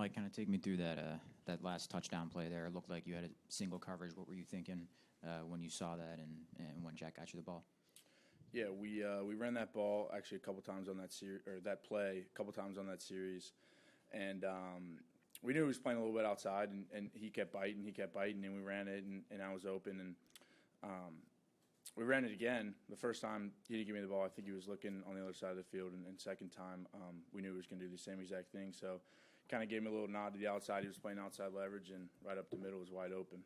Mike, kind of take me through that last touchdown play there. It looked like you had a single coverage. What were you thinking when you saw that and when Jack got you the ball? Yeah, we ran that ball actually a couple times on that that play a couple times on that series, and we knew he was playing a little bit outside, and he kept biting, and we ran it, and I was open, and we ran it again. The first time he didn't give me the ball, I think he was looking on the other side of the field, and second time we knew he was going to do the same exact thing, so kind of gave me a little nod to the outside. He was playing outside leverage, and right up the middle was wide open.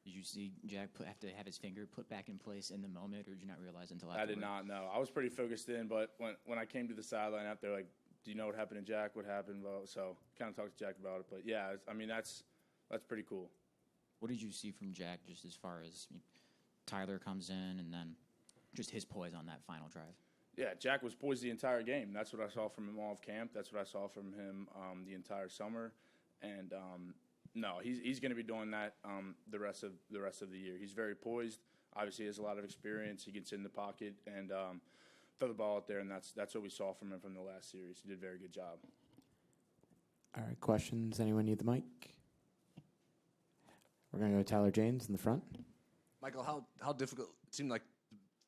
Did you see Jack have to have his finger put back in place in the moment, or did you not realize until afterward? I did not know. I was pretty focused in, but when I came to the sideline out there, like, do you know what happened to Jack? What happened? Well, so kind of talked to Jack about it. But, yeah, I mean, that's pretty cool. What did you see from Jack just as far as Tyler comes in and then just his poise on that final drive? Yeah, Jack was poised the entire game. That's what I saw from him all of camp. That's what I saw from him the entire summer. And no, he's going to be doing that the rest of the year. He's very poised. Obviously, he has a lot of experience. He gets in the pocket and throw the ball out there, and that's what we saw from him from the last series. He did a very good job. All right, questions? Anyone need the mic? We're going to go to Tyler James in the front. Michael, how difficult it seemed like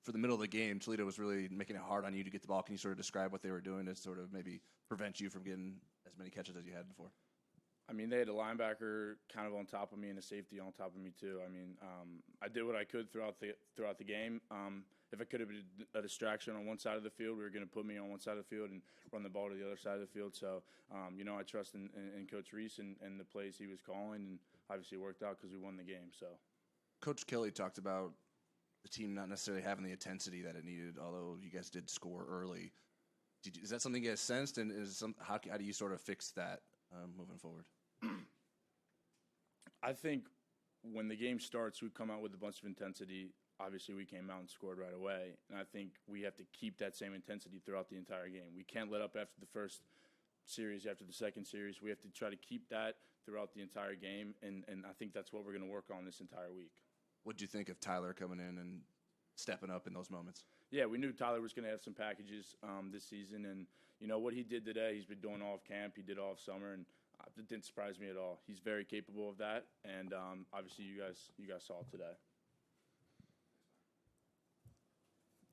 for the middle of the game, Toledo was really making it hard on you to get the ball. Can you sort of describe what they were doing to sort of maybe prevent you from getting as many catches as you had before? I mean, they had a linebacker kind of on top of me and a safety on top of me too. I mean, I did what I could throughout the game. If it could have been a distraction on one side of the field, we were going to put me on one side of the field and run the ball to the other side of the field. So, I trust in Coach Reese and the plays he was calling, and obviously it worked out because we won the game. So, Coach Kelly talked about the team not necessarily having the intensity that it needed, although you guys did score early. Is that something you guys sensed, and how do you sort of fix that moving forward? I think when the game starts, we come out with a bunch of intensity. Obviously, we came out and scored right away, and I think we have to keep that same intensity throughout the entire game. We can't let up after the first series, after the second series. We have to try to keep that throughout the entire game, and I think that's what we're going to work on this entire week. What did you think of Tyler coming in and stepping up in those moments? Yeah, we knew Tyler was going to have some packages this season, and what he did today, he's been doing all of camp, he did all of summer, and it didn't surprise me at all. He's very capable of that, and obviously you guys saw it today.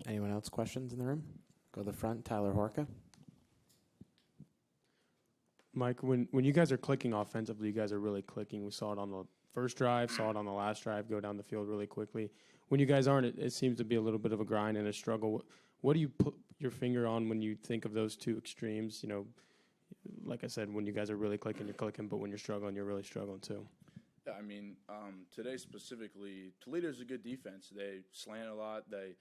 Anyone else questions in the room? Go to the front, Tyler Horka. Mike, when you guys are clicking offensively, you guys are really clicking. We saw it on the first drive, saw it on the last drive, go down the field really quickly. When you guys aren't, it seems to be a little bit of a grind and a struggle. What do you put your finger on when you think of those two extremes? Like I said, when you guys are really clicking, you're clicking, but when you're struggling, you're really struggling too. Yeah, I mean, today specifically, Toledo's a good defense. They slant a lot. They,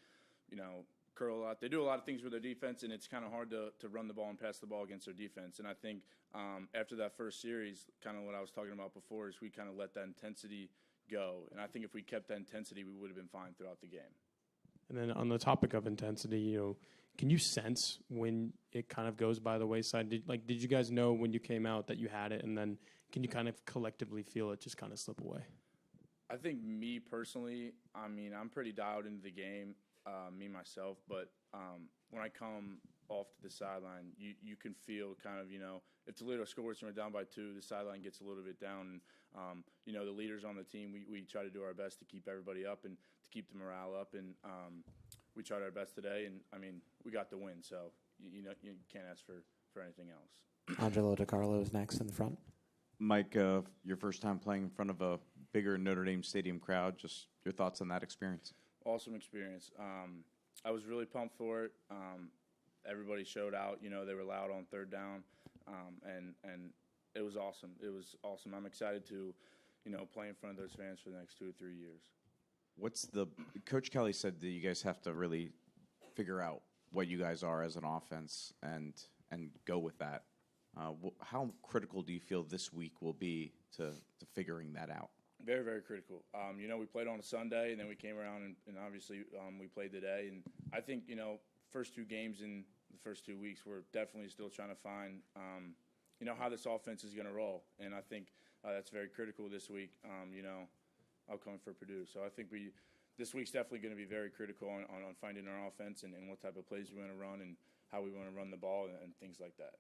curl a lot. They do a lot of things with their defense, and it's kind of hard to run the ball and pass the ball against their defense. And I think after that first series, kind of what I was talking about before, is we kind of let that intensity go. And I think if we kept that intensity, we would have been fine throughout the game. And then on the topic of intensity, can you sense when it kind of goes by the wayside? Did you guys know when you came out that you had it, and then can you kind of collectively feel it just kind of slip away? I think me personally, I mean, I'm pretty dialed into the game, me myself, but when I come off to the sideline, you can feel kind of, if Toledo scores and we're down by 2, the sideline gets a little bit down. And, the leaders on the team, we try to do our best to keep everybody up and to keep the morale up. And we tried our best today, and, I mean, we got the win. So, you can't ask for anything else. Angelo DiCarlo is next in the front. Mike, your first time playing in front of a bigger Notre Dame Stadium crowd, just your thoughts on that experience? Awesome experience. I was really pumped for it. Everybody showed out. They were loud on third down, and it was awesome. It was awesome. I'm excited to, play in front of those fans for the next 2 or 3 years. Coach Kelly said that you guys have to really figure out what you guys are as an offense and go with that. How critical do you feel this week will be to figuring that out? Very, very critical. We played on a Sunday, and then we came around, and obviously we played today. And I think, first 2 games in the first 2 weeks, we're definitely still trying to find, how this offense is going to roll. And I think that's very critical this week, upcoming for Purdue. So I think this week's definitely going to be very critical on finding our offense and what type of plays we want to run and how we want to run the ball and things like that.